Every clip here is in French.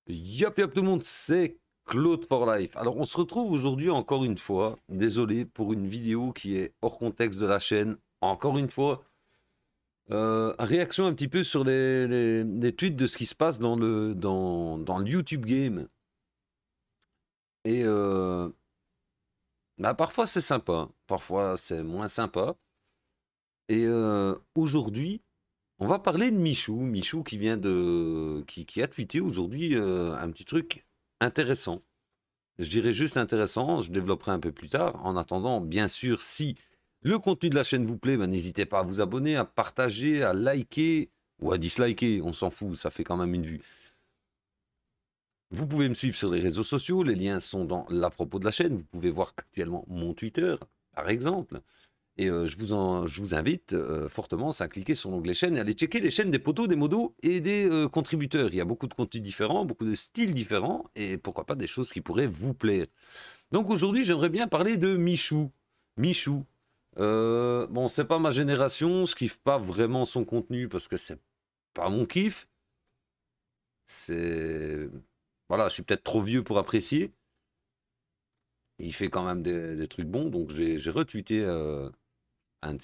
Yop tout le monde, c'est Claude for Life. Alors on se retrouve aujourd'hui encore une fois, désolé pour une vidéo qui est hors contexte de la chaîne, encore une fois, réaction un petit peu sur les tweets de ce qui se passe dans le YouTube Game. Et bah, parfois c'est sympa, parfois c'est moins sympa. Et aujourd'hui, on va parler de Michou. Michou qui vient qui a tweeté aujourd'hui un petit truc intéressant. Je dirais juste intéressant, je développerai un peu plus tard. En attendant, bien sûr, si le contenu de la chaîne vous plaît, ben, n'hésitez pas à vous abonner, à partager, à liker ou à disliker, on s'en fout, ça fait quand même une vue. Vous pouvez me suivre sur les réseaux sociaux, les liens sont dans l'à propos de la chaîne. Vous pouvez voir actuellement mon Twitter, par exemple. Et je vous invite fortement à cliquer sur l'onglet chaîne et aller checker les chaînes des potos, des modos et des contributeurs. Il y a beaucoup de contenus différents, beaucoup de styles différents et pourquoi pas des choses qui pourraient vous plaire. Donc aujourd'hui, j'aimerais bien parler de Michou. Michou. Bon, c'est pas ma génération, je kiffe pas vraiment son contenu parce que c'est pas mon kiff. C'est. Voilà, je suis peut-être trop vieux pour apprécier. Il fait quand même des trucs bons, donc j'ai retweeté un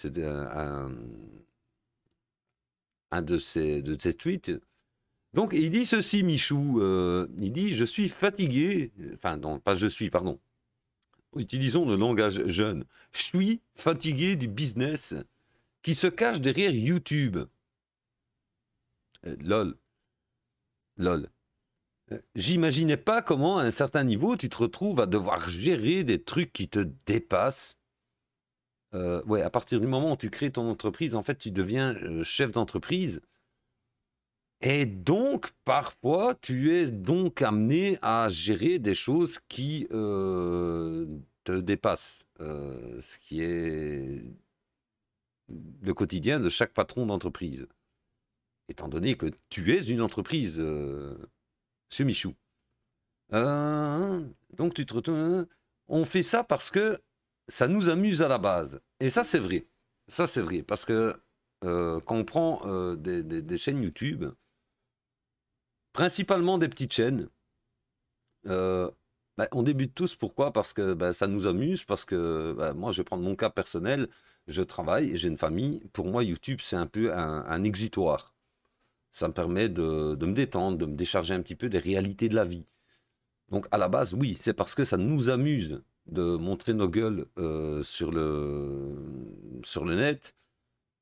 de ses tweets. Donc, il dit ceci, Michou. Il dit « Je suis fatigué. » Enfin, non, pas « je suis », pardon. Utilisons le langage jeune. « Je suis fatigué du business qui se cache derrière YouTube. » Lol. Lol. J'imaginais pas comment, à un certain niveau, tu te retrouves à devoir gérer des trucs qui te dépassent. Ouais, à partir du moment où tu crées ton entreprise, en fait, tu deviens chef d'entreprise. Et donc, parfois, tu es donc amené à gérer des choses qui te dépassent. Ce qui est le quotidien de chaque patron d'entreprise. Étant donné que tu es une entreprise, Monsieur Michou. Donc, tu te retrouves... On fait ça parce que ça nous amuse à la base. Et ça, c'est vrai. Ça, c'est vrai. Parce que quand on prend des chaînes YouTube, principalement des petites chaînes, on débute tous. Pourquoi? Parce que ça nous amuse. Parce que moi, je vais prendre mon cas personnel. Je travaille, j'ai une famille. Pour moi, YouTube, c'est un peu un exutoire. Ça me permet de me détendre, de me décharger un petit peu des réalités de la vie. Donc à la base, oui, c'est parce que ça nous amuse de montrer nos gueules sur le net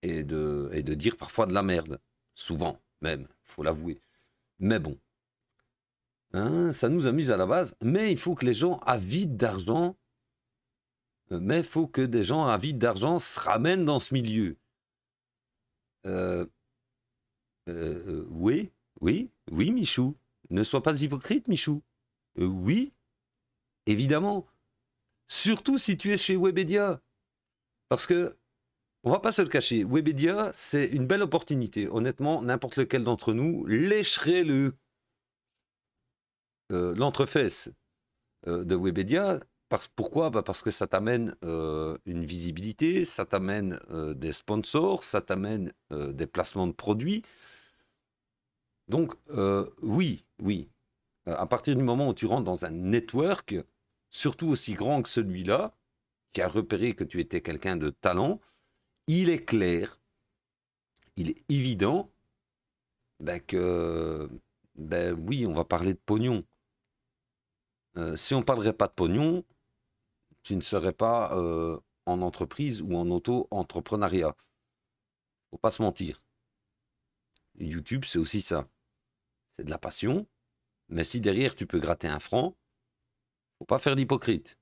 et de dire parfois de la merde. Souvent, même, faut l'avouer. Mais bon, hein, ça nous amuse à la base, mais il faut que les gens avides d'argent, mais il faut que des gens avides d'argent se ramènent dans ce milieu. Oui, oui, oui, Michou. Ne sois pas hypocrite, Michou. Oui, évidemment. Surtout si tu es chez Webedia. Parce que, on va pas se le cacher, Webedia, c'est une belle opportunité. Honnêtement, n'importe lequel d'entre nous lécherait l'entrefesse de Webedia. Pourquoi? Parce que ça t'amène une visibilité, ça t'amène des sponsors, ça t'amène des placements de produits. Donc, oui, oui. À partir du moment où tu rentres dans un network, surtout aussi grand que celui-là, qui a repéré que tu étais quelqu'un de talent, il est clair, il est évident que, oui, on va parler de pognon. Si on ne parlerait pas de pognon, tu ne serais pas en entreprise ou en auto-entrepreneuriat. Faut pas se mentir. YouTube, c'est aussi ça. C'est de la passion, mais si derrière tu peux gratter un franc, faut pas faire d'hypocrite.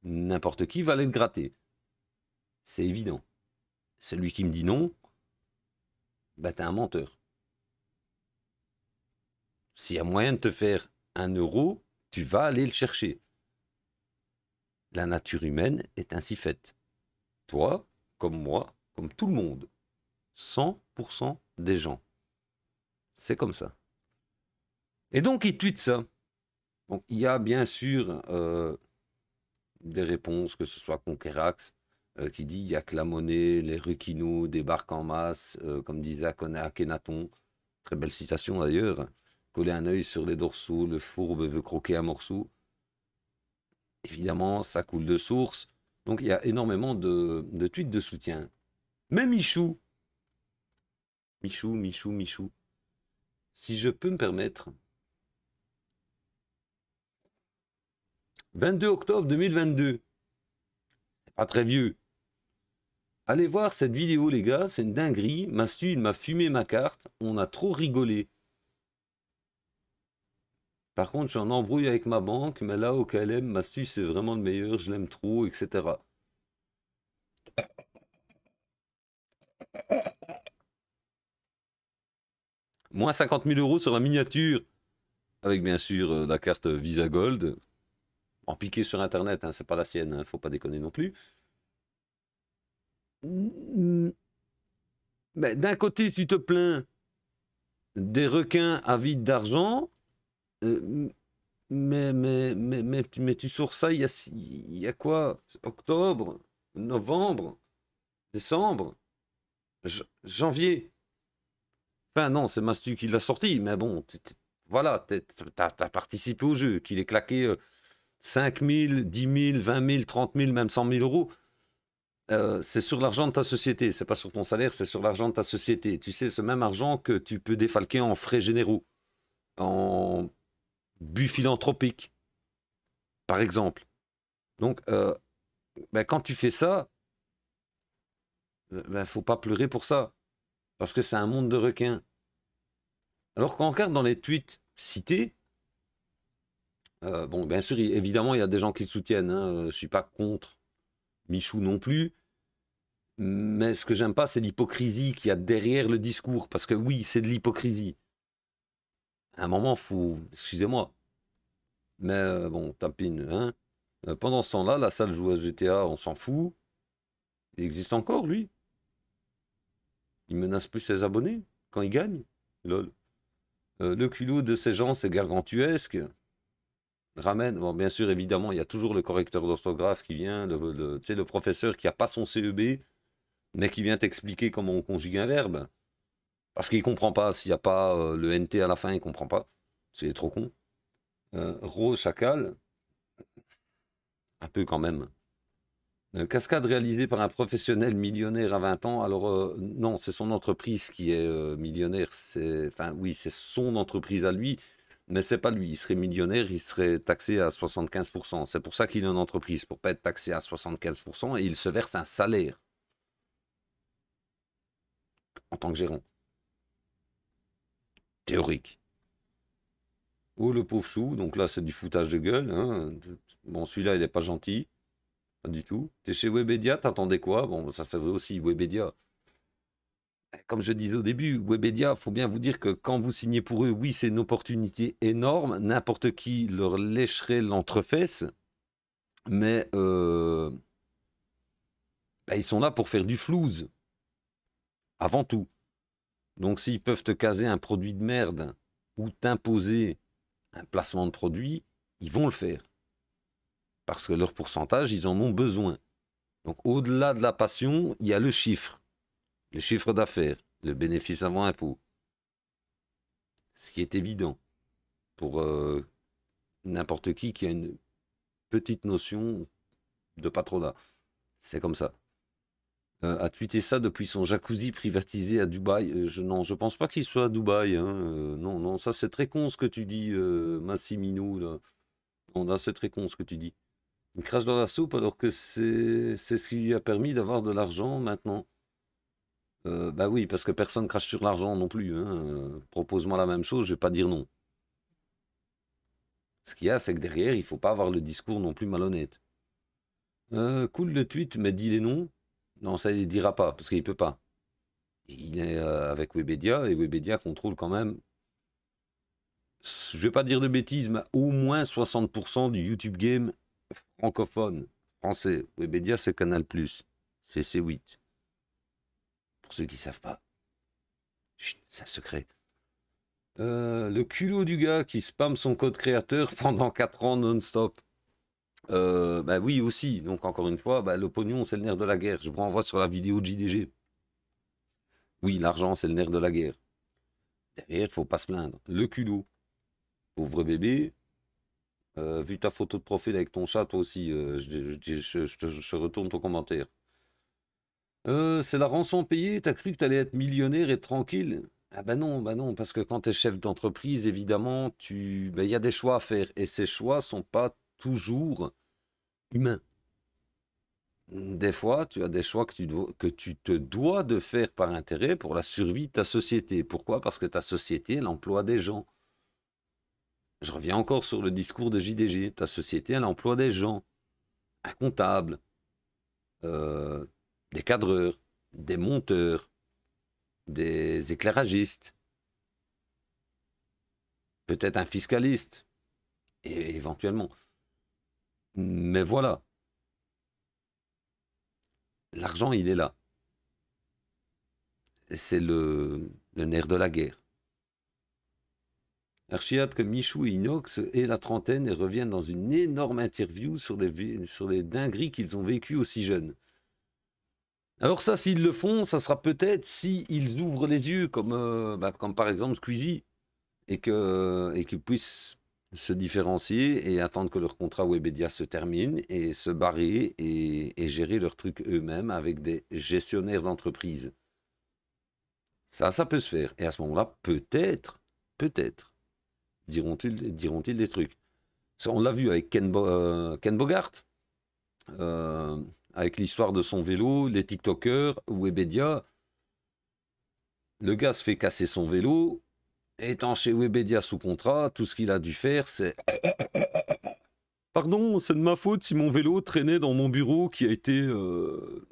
N'importe qui va aller le gratter. C'est évident. Celui qui me dit non, t'es un menteur. S'il y a moyen de te faire 1 euro, tu vas aller le chercher. La nature humaine est ainsi faite. Toi, comme moi, comme tout le monde. 100% des gens. C'est comme ça. Et donc, il tweet ça. Donc, il y a bien sûr des réponses, que ce soit Conquerax, qui dit il n'y a que la monnaie, les requins débarquent en masse, comme disait Akhenaton. Très belle citation d'ailleurs. coller un œil sur les dorsaux, le fourbe veut croquer un morceau. Évidemment, ça coule de source. Donc il y a énormément de tweets de soutien. Mais Michou, Michou, si je peux me permettre, 22 octobre 2022, c'est pas très vieux. Allez voir cette vidéo les gars, c'est une dinguerie. Mastu, il m'a fumé ma carte, on a trop rigolé. Par contre, je suis en embrouille avec ma banque, mais là, au KLM, Mastu, c'est vraiment le meilleur, je l'aime trop, etc. Moins 50 000 euros sur la miniature, avec bien sûr la carte Visa Gold, en piqué sur Internet, hein, c'est pas la sienne, hein, faut pas déconner non plus. Mais d'un côté, tu te plains des requins avides d'argent, euh, mais tu sors ça, il y a quoi? Octobre, novembre, décembre, janvier. Enfin non, c'est Mastu qui l'a sorti, mais bon, voilà, t'as participé au jeu, qu'il ait claqué 5 000, 10 000, 20 000, 30 000, même 100 000 euros. C'est sur l'argent de ta société, c'est pas sur ton salaire, c'est sur l'argent de ta société. Tu sais, ce même argent que tu peux défalquer en frais généraux, en but philanthropique, par exemple. Donc, ben, quand tu fais ça, ben, faut pas pleurer pour ça, parce que c'est un monde de requins. Alors qu'on regarde dans les tweets cités, bon, bien sûr, évidemment, il y a des gens qui le soutiennent, hein, je suis pas contre Michou non plus, mais ce que j'aime pas, c'est l'hypocrisie qu'il y a derrière le discours, parce que oui, c'est de l'hypocrisie. À un moment, faut, excusez-moi, mais bon, tapine, hein. Pendant ce temps-là, la salle joue à GTA, on s'en fout. Il existe encore, lui. Il menace plus ses abonnés quand il gagne. Lol. Le culot de ces gens, c'est gargantuesque. Ramène, bon, bien sûr, évidemment, il y a toujours le correcteur d'orthographe qui vient, tu sais, le professeur qui n'a pas son CEB, mais qui vient t'expliquer comment on conjugue un verbe. Parce qu'il ne comprend pas, s'il n'y a pas le NT à la fin, il ne comprend pas. C'est trop con. Rose Chacal, un peu quand même. Cascade réalisée par un professionnel millionnaire à 20 ans. Alors, non, c'est son entreprise qui est millionnaire. Enfin, oui, c'est son entreprise à lui, mais c'est pas lui. Il serait millionnaire, il serait taxé à 75%. C'est pour ça qu'il a une entreprise, pour pas être taxé à 75%, et il se verse un salaire en tant que gérant. Théorique. Oh, le pauvre chou. Donc là, c'est du foutage de gueule, hein. Bon, celui-là, il n'est pas gentil. Pas du tout. T'es chez Webedia, t'attendais quoi? Bon, ça c'est vrai aussi, Webedia. Comme je disais au début, Webedia, faut bien vous dire que quand vous signez pour eux, oui, c'est une opportunité énorme. N'importe qui leur lécherait l'entrefesse. Mais bah, ils sont là pour faire du flouze. Avant tout. Donc s'ils peuvent te caser un produit de merde ou t'imposer un placement de produit, ils vont le faire. Parce que leur pourcentage, ils en ont besoin. Donc au-delà de la passion, il y a le chiffre d'affaires, le bénéfice avant impôt. Ce qui est évident pour n'importe qui a une petite notion de patronat. C'est comme ça. A tweeté ça depuis son jacuzzi privatisé à Dubaï. Non, je pense pas qu'il soit à Dubaï, hein. Non, non, ça c'est très con ce que tu dis, Massimino, là. Non, là c'est très con ce que tu dis. Il crache dans la soupe alors que c'est ce qui lui a permis d'avoir de l'argent maintenant. Bah oui, parce que personne crache sur l'argent non plus, hein. Propose-moi la même chose, je vais pas dire non. Ce qu'il y a, c'est que derrière, il faut pas avoir le discours non plus malhonnête. Cool le tweet, mais dis les noms. Non, ça, il ne dira pas, parce qu'il peut pas. Il est avec Webedia, et Webedia contrôle quand même, je vais pas dire de bêtises, mais au moins 60% du YouTube Game francophone, français. Webedia, c'est Canal+, c'est C8. Pour ceux qui savent pas. Chut, c'est un secret. Le culot du gars qui spamme son code créateur pendant 4 ans non-stop. Bah oui aussi, donc encore une fois, bah, le pognon c'est le nerf de la guerre. Je vous renvoie sur la vidéo de JDG. Oui, l'argent c'est le nerf de la guerre. Derrière, il faut pas se plaindre. Le culot. pauvre bébé. Vu ta photo de profil avec ton chat, toi aussi, je retourne ton commentaire. C'est la rançon payée, t'as cru que t'allais être millionnaire et tranquille? Ah bah non, parce que quand t'es chef d'entreprise, évidemment, il y a des choix à faire, et ces choix sont pas toujours humains. Des fois, tu as des choix que tu te dois de faire par intérêt pour la survie de ta société. Pourquoi? Parce que ta société, elle emploie des gens. Je reviens encore sur le discours de JDG. Ta société, elle emploie des gens. Un comptable, euh, des cadreurs, des monteurs, des éclairagistes, peut-être un fiscaliste, et éventuellement. Mais voilà, l'argent, il est là. C'est le nerf de la guerre. Archiade que Michou et Inox aient la trentaine et reviennent dans une énorme interview sur les dingueries qu'ils ont vécues aussi jeunes. Alors ça, s'ils le font, ça sera peut-être s'ils ouvrent les yeux, comme par exemple Squeezie, et qu'ils puissent se différencier et attendre que leur contrat Webedia se termine et se barrer et gérer leurs trucs eux-mêmes avec des gestionnaires d'entreprise. Ça peut se faire. Et à ce moment-là, peut-être, diront-ils des trucs. On l'a vu avec Ken Bogart, euh, avec l'histoire de son vélo, les TikTokers, Webedia. Le gars se fait casser son vélo. Étant chez Webedia sous contrat, tout ce qu'il a dû faire, c'est pardon, c'est de ma faute si mon vélo traînait dans mon bureau qui a été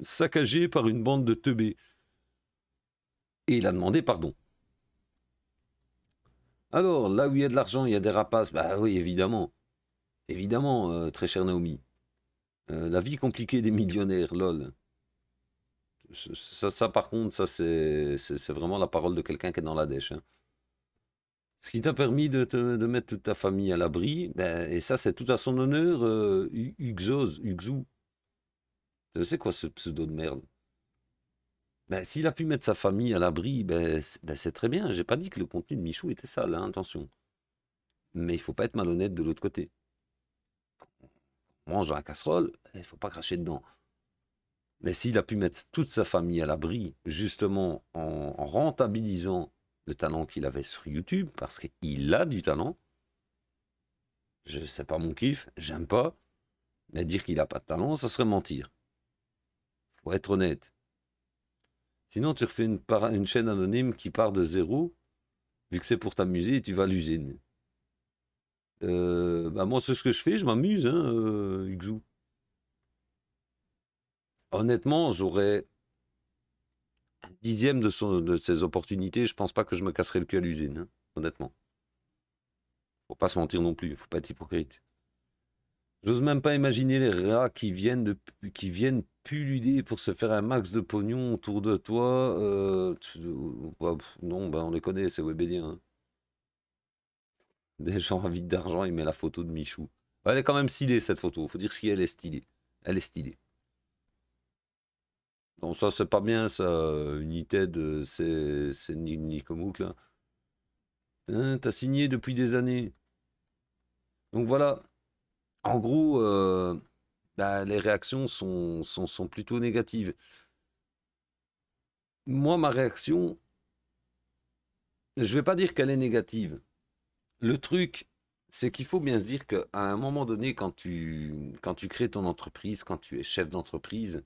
saccagé par une bande de teubés. Et il a demandé pardon. Alors, là où il y a de l'argent, il y a des rapaces. Bah oui, évidemment. Évidemment, très chère Naomi. La vie compliquée des millionnaires, lol. Ça par contre, ça c'est vraiment la parole de quelqu'un qui est dans la dèche, hein. Ce qui t'a permis de mettre toute ta famille à l'abri, ben, et ça c'est tout à son honneur, Uxou. C'est quoi ce pseudo de merde? Ben, s'il a pu mettre sa famille à l'abri, ben, c'est très bien. J'ai pas dit que le contenu de Michou était sale, hein, attention. Mais il faut pas être malhonnête de l'autre côté. On mange dans la casserole, il faut pas cracher dedans. Mais s'il a pu mettre toute sa famille à l'abri, justement en rentabilisant le talent qu'il avait sur YouTube, parce qu'il a du talent, je sais pas mon kiff, j'aime pas, mais dire qu'il a pas de talent, ça serait mentir. Faut être honnête. Sinon, tu refais une chaîne anonyme qui part de zéro, vu que c'est pour t'amuser et tu vas à l'usine. Bah moi, c'est ce que je fais, je m'amuse, hein, Xou. Honnêtement, j'aurais un dixième de ses opportunités, je pense pas que je me casserais le cul à l'usine, hein, honnêtement. Faut pas se mentir non plus, faut pas être hypocrite. J'ose même pas imaginer les rats qui viennent pulluler pour se faire un max de pognon autour de toi. Ouais, non, ben on les connaît, c'est Webélien, hein. Des gens avides d'argent, il met la photo de Michou. Ouais, elle est quand même stylée cette photo, faut dire ce qu'elle est stylée. Elle est stylée. Bon, ça c'est pas bien, ça, United, c'est Nicomouk là. Hein, t'as signé depuis des années. Donc voilà, en gros, bah, les réactions sont plutôt négatives. Moi, ma réaction, je vais pas dire qu'elle est négative. Le truc, c'est qu'il faut bien se dire qu'à un moment donné, quand tu crées ton entreprise, quand tu es chef d'entreprise,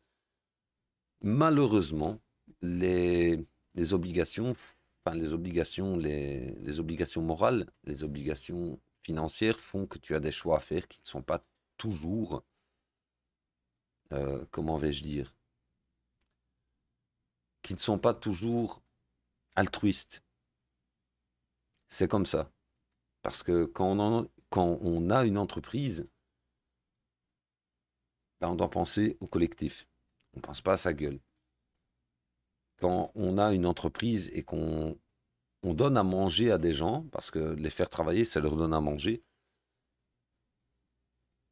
malheureusement, les obligations, enfin les obligations morales, les obligations financières font que tu as des choix à faire qui ne sont pas toujours, comment vais-je dire, qui ne sont pas toujours altruistes. C'est comme ça. Parce que quand on a une entreprise, ben, on doit penser au collectif. On ne pense pas à sa gueule. Quand on a une entreprise et qu'on donne à manger à des gens, parce que les faire travailler, ça leur donne à manger,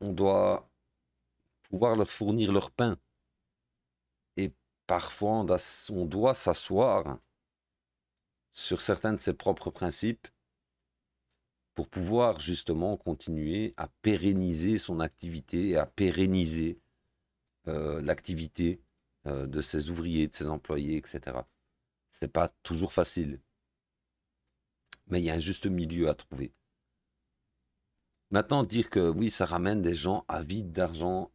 on doit pouvoir leur fournir leur pain. Et parfois, on doit s'asseoir sur certains de ses propres principes pour pouvoir justement continuer à pérenniser son activité et à pérenniser l'activité de ses ouvriers, de ses employés, etc. C'est pas toujours facile, mais il y a un juste milieu à trouver. Maintenant, dire que oui, ça ramène des gens avides d'argent,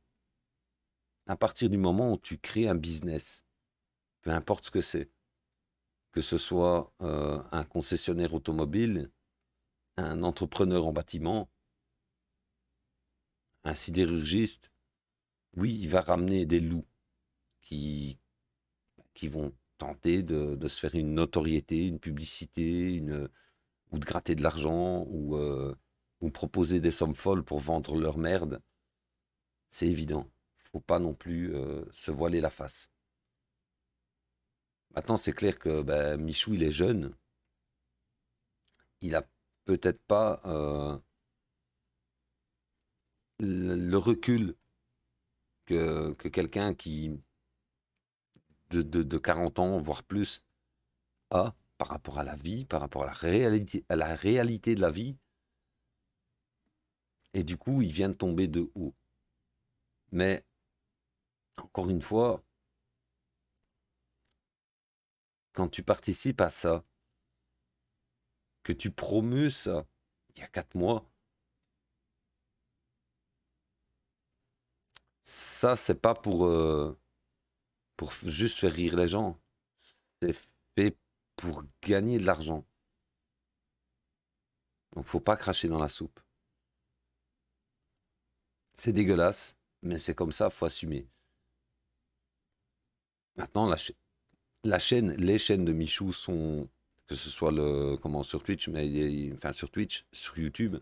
à partir du moment où tu crées un business, peu importe ce que ce soit un concessionnaire automobile, un entrepreneur en bâtiment, un sidérurgiste, oui, il va ramener des loups qui, qui vont tenter de se faire une notoriété, une publicité, ou de gratter de l'argent, ou proposer des sommes folles pour vendre leur merde. C'est évident. Faut pas non plus se voiler la face. Maintenant, c'est clair que ben, Michou, il est jeune. Il a peut-être pas le recul que quelqu'un qui de 40 ans, voire plus, a par rapport à la vie, par rapport à la réalité de la vie. Et du coup, il vient de tomber de haut. Mais, encore une fois, quand tu participes à ça, que tu promeus ça, il y a 4 mois, ça, c'est pas pour juste faire rire les gens. C'est fait pour gagner de l'argent. Donc, faut pas cracher dans la soupe. C'est dégueulasse, mais c'est comme ça, faut assumer. Maintenant, les chaînes de Michou sont, que ce soit sur Twitch, enfin sur Twitch, sur YouTube,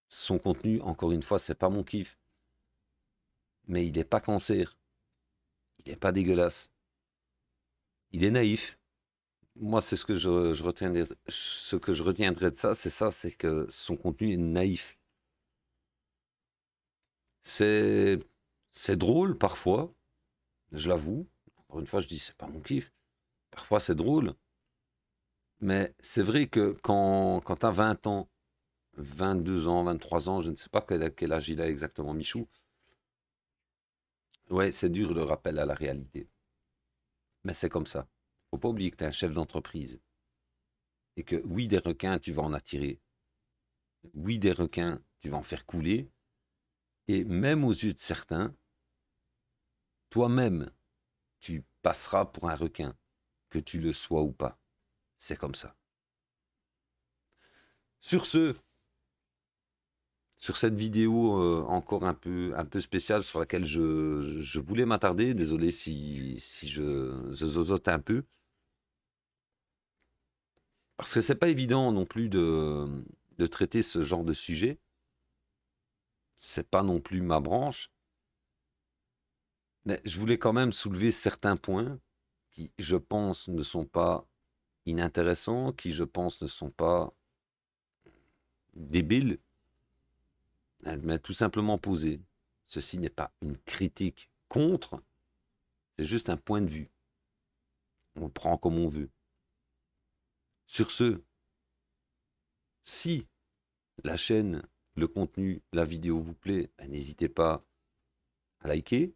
son contenu, encore une fois, c'est pas mon kiff. Mais il n'est pas cancer. Il n'est pas dégueulasse. Il est naïf. Moi, c'est ce que je retiendrai, ce que je retiendrai de ça, c'est que son contenu est naïf. C'est drôle parfois, je l'avoue. Encore une fois, je dis, c'est pas mon kiff. Parfois, c'est drôle. Mais c'est vrai que quand tu as 20 ans, 22 ans, 23 ans, je ne sais pas quel âge il a exactement, Michou. Ouais, c'est dur le rappel à la réalité. Mais c'est comme ça. Faut pas oublier que tu es un chef d'entreprise. Et que oui, des requins, tu vas en attirer. Oui, des requins, tu vas en faire couler. Et même aux yeux de certains, toi-même, tu passeras pour un requin, que tu le sois ou pas. C'est comme ça. Sur ce, sur cette vidéo encore un peu spéciale sur laquelle je voulais m'attarder, désolé si je zozote un peu, parce que c'est pas évident non plus de traiter ce genre de sujet. C'est pas non plus ma branche. Mais je voulais quand même soulever certains points qui, je pense, ne sont pas inintéressants, qui, je pense, ne sont pas débiles, mais tout simplement posés. Ceci n'est pas une critique contre, c'est juste un point de vue. On le prend comme on veut. Sur ce, si la chaîne, le contenu, la vidéo vous plaît, ben, n'hésitez pas à liker,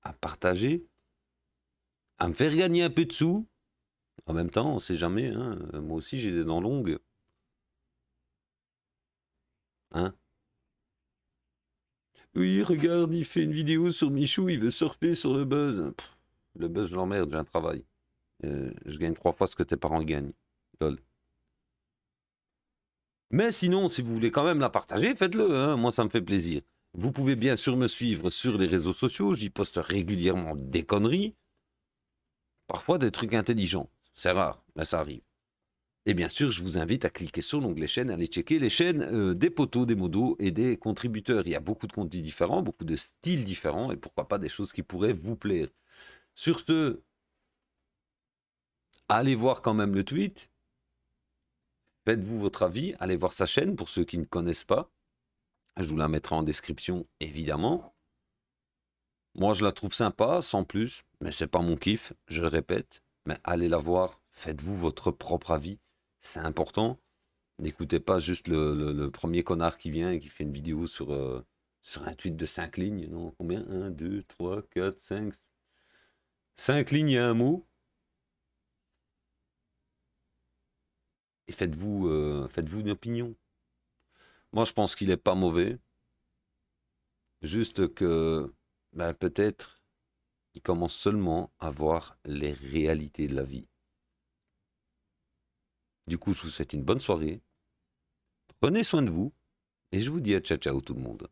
à partager, à me faire gagner un peu de sous. En même temps, on ne sait jamais, hein, moi aussi j'ai des dents longues. Hein? Oui, regarde, il fait une vidéo sur Michou, il veut surfer sur le buzz. Pff, le buzz, je l'emmerde, j'ai un travail. Je gagne 3 fois ce que tes parents gagnent. Lol. Mais sinon, si vous voulez quand même la partager, faites-le, hein, moi ça me fait plaisir. Vous pouvez bien sûr me suivre sur les réseaux sociaux, j'y poste régulièrement des conneries, parfois des trucs intelligents. C'est rare, mais ça arrive. Et bien sûr, je vous invite à cliquer sur l'onglet chaîne, à aller checker les chaînes des potos, des modos et des contributeurs. Il y a beaucoup de contenus différents, beaucoup de styles différents et pourquoi pas des choses qui pourraient vous plaire. Sur ce, allez voir quand même le tweet. Faites-vous votre avis, allez voir sa chaîne pour ceux qui ne connaissent pas. Je vous la mettrai en description, évidemment. Moi, je la trouve sympa, sans plus, mais c'est pas mon kiff, je le répète. Mais allez la voir, faites-vous votre propre avis, c'est important. N'écoutez pas juste le premier connard qui vient et qui fait une vidéo sur un tweet de 5 lignes. Non, combien? Un, 2, 3, 4, 5. 5 lignes et un mot. Et faites-vous une opinion. Moi, je pense qu'il est pas mauvais. Juste que ben, peut-être il commence seulement à voir les réalités de la vie. Du coup, je vous souhaite une bonne soirée. Prenez soin de vous. Et je vous dis à ciao ciao tout le monde.